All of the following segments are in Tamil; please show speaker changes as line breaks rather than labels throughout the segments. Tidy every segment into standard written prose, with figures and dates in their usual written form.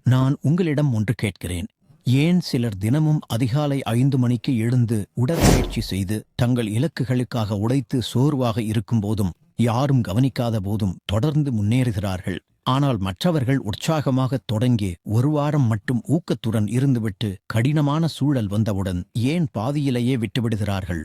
நான் உங்களிடம் ஒன்று கேட்கிறேன். ஏன் சிலர் தினமும் அதிகாலை 5 மணிக்கு எழுந்து உடற்பயிற்சி செய்து தங்கள் இலக்குகளுக்காக உழைத்து சோர்வாக இருக்கும்போதும் யாரும் கவனிக்காத போதும் தொடர்ந்து முன்னேறுகிறார்கள்? ஆனால் மற்றவர்கள் உற்சாகமாக தொடங்கி ஒரு வாரம் மட்டும் ஊக்கத்துடன் இருந்துவிட்டு கடினமான சூழல் வந்தவுடன் ஏன் பாதியிலேயே விட்டுவிடுகிறார்கள்?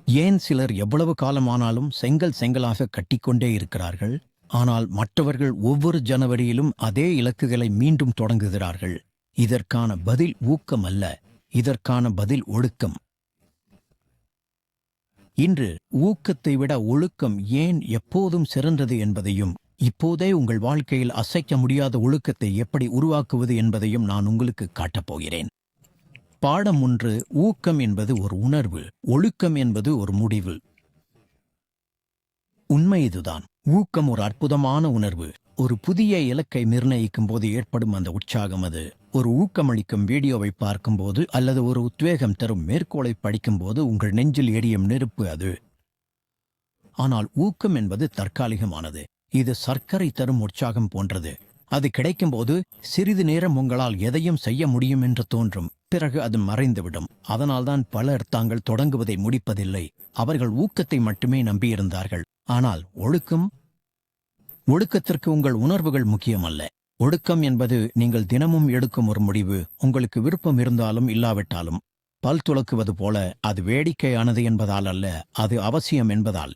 ஏன் சிலர் எவ்வளவு காலமானாலும் செங்கலாக கட்டிக்கொண்டே இருக்கிறார்கள்? ஆனால் மற்றவர்கள் ஒவ்வொரு ஜனவரியிலும் அதே இலக்குகளை மீண்டும் தொடங்குகிறார்கள். இதற்கான பதில் ஊக்கம் அல்ல, இதற்கான பதில் ஒழுக்கம். இன்று ஊக்கத்தை விட ஒழுக்கம் ஏன் எப்போதும் சிறந்தது என்பதையும், இப்போதே உங்கள் வாழ்க்கையில் அசைக்க முடியாத ஒழுக்கத்தை எப்படி உருவாக்குவது என்பதையும் நான் உங்களுக்கு காட்டப்போகிறேன். பாடம் 1. ஊக்கம் என்பது ஒரு உணர்வு, ஒழுக்கம் என்பது ஒரு முடிவு. உண்மை இதுதான். ஊக்கம் ஒரு அற்புதமான உணர்வு. ஒரு புதிய இலக்கை நிர்ணயிக்கும் போது ஏற்படும் அந்த உற்சாகம் அது. ஒரு ஊக்கமளிக்கும் வீடியோவை பார்க்கும்போது அல்லது ஒரு உத்வேகம் தரும் மேற்கோளை படிக்கும்போது உங்கள் நெஞ்சில் எரியும் நெருப்பு அது. ஆனால் ஊக்கம் என்பது தற்காலிகமானது. இது சர்க்கரை தரும் உற்சாகம் போன்றது. அது கிடைக்கும்போது சிறிது நேரம் உங்களால் எதையும் செய்ய முடியும் என்று தோன்றும். பிறகு அது மறைந்துவிடும். அதனால்தான் பலர் தாங்கள் தொடங்குவதை முடிப்பதில்லை. அவர்கள் ஊக்கத்தை மட்டுமே நம்பியிருந்தார்கள். ஆனால் ஒழுக்கத்திற்கு உங்கள் உணர்வுகள் முக்கியமல்ல. ஒழுக்கம் என்பது நீங்கள் தினமும் எடுக்கும் ஒரு முடிவு. உங்களுக்கு விருப்பம் இருந்தாலும் இல்லாவிட்டாலும். பல் துலக்குவது போல அது வேடிக்கையானது என்பதால் அல்ல, அது அவசியம் என்பதால்.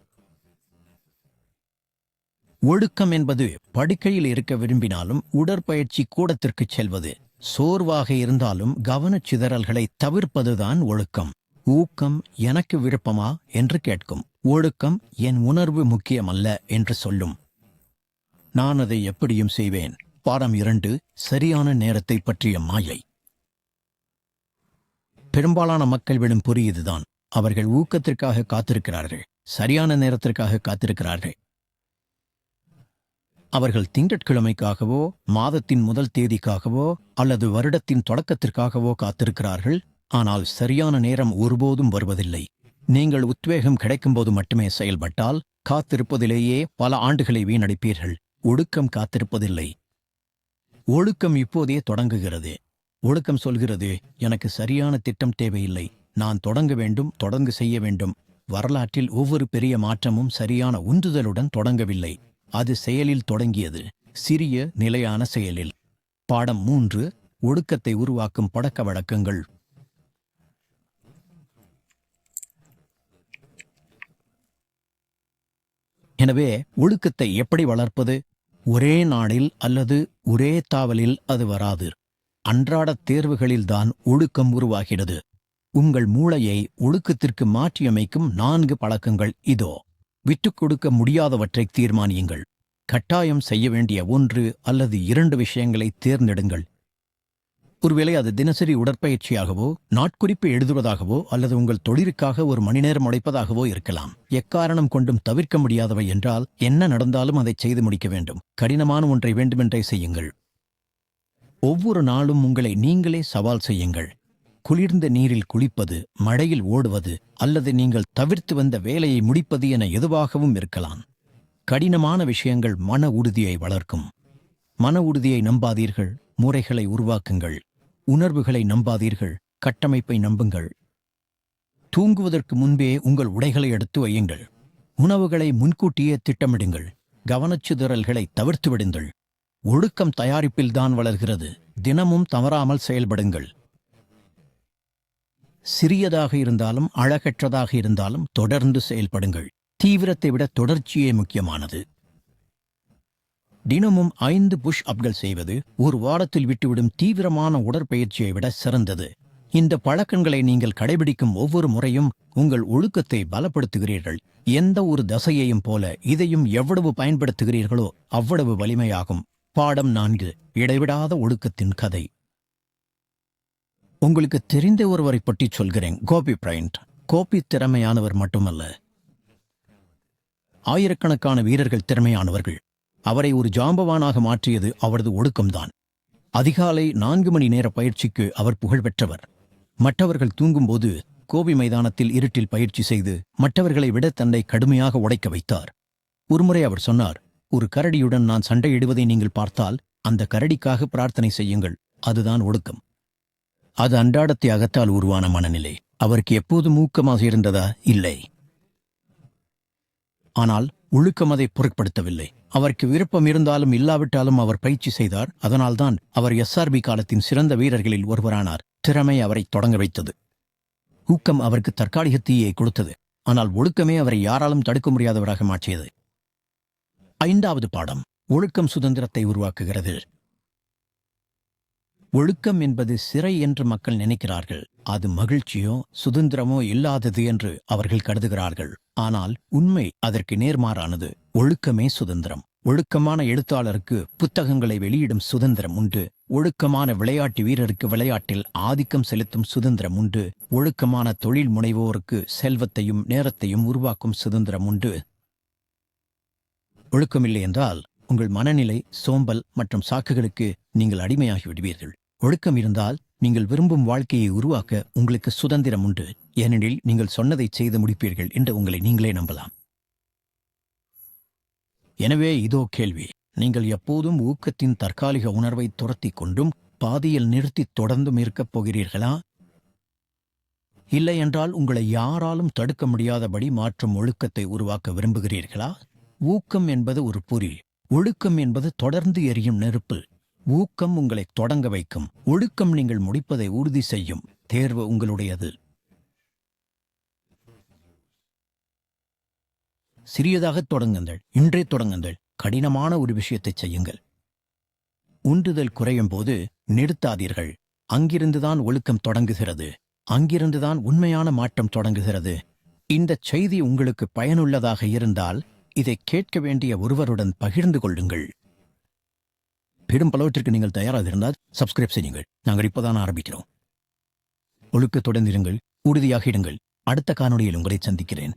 ஒழுக்கம் என்பது படுக்கையில் இருக்க விரும்பினாலும் உடற்பயிற்சி கூடத்திற்கு செல்வது. சோர்வாக இருந்தாலும் கவனச்சிதறல்களை தவிர்ப்பதுதான் ஒழுக்கம். ஊக்கம் எனக்கு விருப்பமா என்று கேட்கும். ஒழுக்கம் என் உணர்வு முக்கியமல்ல என்று சொல்லும். நான் அதை எப்படியும் செய்வேன். பாடம் 2. சரியான நேரத்தை பற்றிய மாயை. பெரும்பாலான மக்கள் விடும் பொறி இதுதான். அவர்கள் ஊக்கத்திற்காக காத்திருக்கிறார்கள், சரியான நேரத்திற்காக காத்திருக்கிறார்கள். அவர்கள் திங்கட்கிழமைக்காகவோ மாதத்தின் முதல் தேதிக்காகவோ அல்லது வருடத்தின் தொடக்கத்திற்காகவோ காத்திருக்கிறார்கள். ஆனால் சரியான நேரம் ஒருபோதும் வருவதில்லை. நீங்கள் உத்வேகம் கிடைக்கும்போது மட்டுமே செயல்பட்டால் காத்திருப்பதிலேயே பல ஆண்டுகளை வீணடிப்பீர்கள். ஒழுக்கம் காத்திருப்பதில்லை. ஒழுக்கம் இப்போதே தொடங்குகிறது. ஒழுக்கம் சொல்கிறது, எனக்கு சரியான திட்டம் தேவையில்லை, நான் தொடங்க வேண்டும், தொடர்ந்து செய்ய வேண்டும். வரலாற்றில் ஒவ்வொரு பெரிய மாற்றமும் சரியான உந்துதலுடன் தொடங்கவில்லை. அது செயலில் தொடங்கியது, சிறிய நிலையான செயலில். பாடம் 3. ஒழுக்கத்தை உருவாக்கும் பழக்க வழக்கங்கள். எனவே ஒழுக்கத்தை எப்படி வளர்ப்பது? ஒரே நாளில் அல்லது ஒரே தாவலில் அது வராது. அன்றாட தேர்வுகளில்தான் ஒழுக்கம் உருவாகிறது. உங்கள் மூளையை ஒழுக்கத்திற்கு மாற்றியமைக்கும் 4 பழக்கங்கள் இதோ. விட்டுக் கொடுக்க முடியாதவற்றை தீர்மானியுங்கள். கட்டாயம் செய்ய வேண்டிய 1 அல்லது 2 விஷயங்களை தேர்ந்தெடுங்கள். ஒருவேளை அது தினசரி உடற்பயிற்சியாகவோ, நாட்குறிப்பு எழுதுவதாகவோ அல்லது உங்கள் தொழிலுக்காக 1 மணி நேரம் உழைப்பதாகவோ இருக்கலாம். எக்காரணம் கொண்டும் தவிர்க்க முடியாதவை என்றால் என்ன நடந்தாலும் அதை செய்து முடிக்க வேண்டும். கடினமான ஒன்றை வேண்டுமென்றே செய்யுங்கள். ஒவ்வொரு நாளும் உங்களை நீங்களே சவால் செய்யுங்கள். குளிர்ந்த நீரில் குளிப்பது, மழையில் ஓடுவது அல்லது நீங்கள் தவிர்த்து வந்த வேலையை முடிப்பது என எதுவாகவும் இருக்கலாம். கடினமான விஷயங்கள் மன உறுதியை வளர்க்கும். மன உறுதியை நம்பாதீர்கள், முறைகளை உருவாக்குங்கள். உணர்வுகளை நம்பாதீர்கள், கட்டமைப்பை நம்புங்கள். தூங்குவதற்கு முன்பே உங்கள் உடைகளை எடுத்து வையுங்கள். உணவுகளை முன்கூட்டியே திட்டமிடுங்கள். கவனச்சிதறல்களை தவிர்த்து விடுங்கள். ஒழுக்கம் தயாரிப்பில்தான் வளர்கிறது. தினமும் தவறாமல் செயல்படுங்கள். சிறியதாக இருந்தாலும் அழகற்றதாக இருந்தாலும் தொடர்ந்து செயல்படுங்கள். தீவிரத்தை விட தொடர்ச்சியே முக்கியமானது. தினமும் 5 புஷ் அப்கள் செய்வது ஒரு வாரத்தில் விட்டுவிடும் தீவிரமான உடற்பயிற்சியை விட சிறந்தது. இந்த பழக்கங்களை நீங்கள் கடைபிடிக்கும் ஒவ்வொரு முறையும் உங்கள் ஒழுக்கத்தை பலப்படுத்துகிறீர்கள். எந்த ஒரு தசையையும் போல இதையும் எவ்வளவு பயன்படுத்துகிறீர்களோ அவ்வளவு வலிமையாகும். பாடம் 4. இடைவிடாத ஒழுக்கத்தின் கதை. உங்களுக்கு தெரிந்த ஒருவரை பற்றி சொல்கிறேன். கோபி பிரையன்ட். கோபி திறமையானவர் மட்டுமல்ல, ஆயிரக்கணக்கான வீரர்கள் திறமையானவர்கள். அவரை ஒரு ஜாம்பவானாக மாற்றியது அவரது ஒழுக்கம்தான். அதிகாலை 4 மணி நேர பயிற்சிக்கு அவர் புகழ்பெற்றவர். மற்றவர்கள் தூங்கும்போது கோபி மைதானத்தில் இருட்டில் பயிற்சி செய்து மற்றவர்களை விட தன்னை கடுமையாக உடைக்க வைத்தார். ஒருமுறை அவர் சொன்னார், ஒரு கரடியுடன் நான் சண்டையிடுவதை நீங்கள் பார்த்தால் அந்த கரடிக்காக பிரார்த்தனை செய்யுங்கள். அதுதான் ஒழுக்கம். அது அன்றாட தியாகத்தால் உருவான மனநிலை. அவருக்கு எப்போதும் ஊக்கமாக இருந்ததா? இல்லை. ஆனால் ஒழுக்கம் அதை பொருட்படுத்தவில்லை. அவருக்கு விருப்பம் இருந்தாலும் இல்லாவிட்டாலும் அவர் பயிற்சி செய்தார். அதனால்தான் அவர் SRB காலத்தின் சிறந்த வீரர்களில் ஒருவரானார். திறமை அவரை தொடங்க வைத்தது. ஊக்கம் அவருக்கு தற்காலிக தீயை கொடுத்தது. ஆனால் ஒழுக்கமே அவரை யாராலும் தடுக்க முடியாதவராக மாற்றியது. 5வது பாடம். ஒழுக்கம் சுதந்திரத்தை உருவாக்குகிறது. ஒழுக்கம் என்பது சிறை என்று மக்கள் நினைக்கிறார்கள். அது மகிழ்ச்சியோ சுதந்திரமோ இல்லாதது என்று அவர்கள் கருதுகிறார்கள். ஆனால் உண்மை அதற்கு நேர்மாறானது. ஒழுக்கமே சுதந்திரம். ஒழுக்கமான எழுத்தாளருக்கு புத்தகங்களை வெளியிடும் சுதந்திரம் உண்டு. ஒழுக்கமான விளையாட்டு வீரருக்கு விளையாட்டில் ஆதிக்கம் செலுத்தும் சுதந்திரம் உண்டு. ஒழுக்கமான தொழில் முனைவோருக்கு செல்வத்தையும் நேரத்தையும் உருவாக்கும் சுதந்திரம் உண்டு. ஒழுக்கமில்லை என்றால் உங்கள் மனநிலை சோம்பல் மற்றும் சாக்குகளுக்கு நீங்கள் அடிமையாகி விடுவீர்கள். ஒழுக்கம் இருந்தால் நீங்கள் விரும்பும் வாழ்க்கையை உருவாக்க உங்களுக்கு சுதந்திரம் உண்டு. ஏனெனில் நீங்கள் சொன்னதை செய்து முடிப்பீர்கள் என்று உங்களை நீங்களே நம்பலாம். எனவே இதோ கேள்வி. நீங்கள் எப்போதும் ஊக்கத்தின் தற்காலிக உணர்வை துரத்தி கொண்டும் பாதியில் நிறுத்தி தொடர்ந்தும் இருக்கப் போகிறீர்களா? இல்லை என்றால் உங்களை யாராலும் தடுக்க முடியாதபடி மாற்றும் ஒழுக்கத்தை உருவாக்க விரும்புகிறீர்களா? ஊக்கம் என்பது ஒரு பொறி. ஒழுக்கம் என்பது தொடர்ந்து எரியும் நெருப்பு. ஊக்கம் உங்களை தொடங்க வைக்கும். ஒழுக்கம் நீங்கள் முடிப்பதை உறுதி செய்யும். தேர்வு உங்களுடையது. சிறியதாக தொடங்குங்கள். இன்றே தொடங்குங்கள். கடினமான ஒரு விஷயத்தை செய்யுங்கள். உந்துதல் குறையும் போது நிறுத்தாதீர்கள். அங்கிருந்துதான் ஒழுக்கம் தொடங்குகிறது. அங்கிருந்துதான் உண்மையான மாற்றம் தொடங்குகிறது. இந்த செய்தி உங்களுக்கு பயனுள்ளதாக இருந்தால் இதை கேட்க வேண்டிய ஒருவருடன் பகிர்ந்து கொள்ளுங்கள். பெரும் பலவற்றிற்கு நீங்கள் தயாராக இருந்தால் சப்ஸ்கிரைப் செய்யுங்கள். நாங்கள் இப்போதான் ஆரம்பிக்கிறோம். ஒழுக்கத்துடன் இருங்கள். உறுதியாக இருங்கள். அடுத்த காணொளியில் உங்களை சந்திக்கிறேன்.